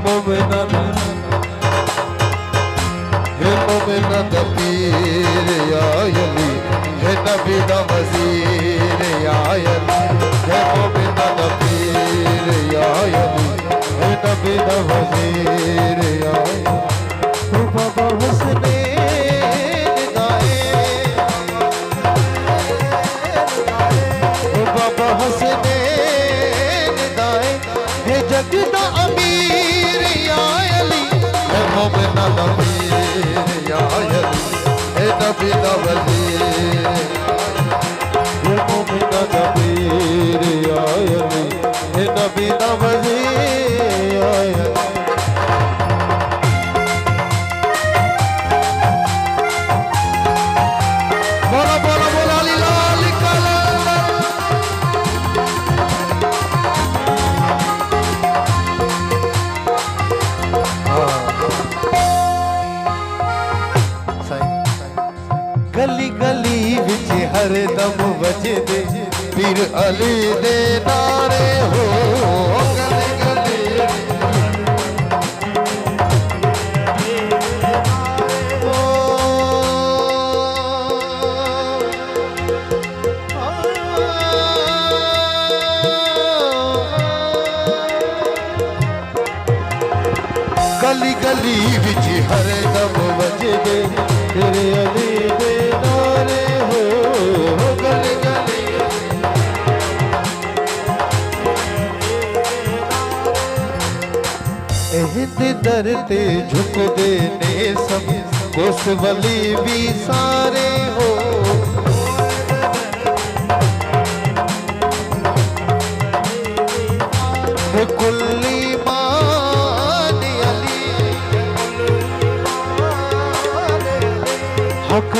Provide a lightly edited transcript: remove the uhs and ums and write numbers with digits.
मोमिना दा पीर या अली है नबी दा वजीर या अली है मोमिना दा पीर या अली है नबी दा वजीर या अली बाबा हुसनैन दाए बाबा हुसनैन दाए है जग दा अमीर या अली है मोमिना दा पीर या अली है नबी दा वजीर है मोमिना दा पीर या अली है नबी दा वजीर या अली गली गली विच हर दम वजदे पीर अली दे नारे हो गली गली गली गली विच हर दम वजदे पीर अली दे नारे हो गली गली एहद दर ते झुकदे ने सब उस वली भी सारे हो कुल्ली मान अली हक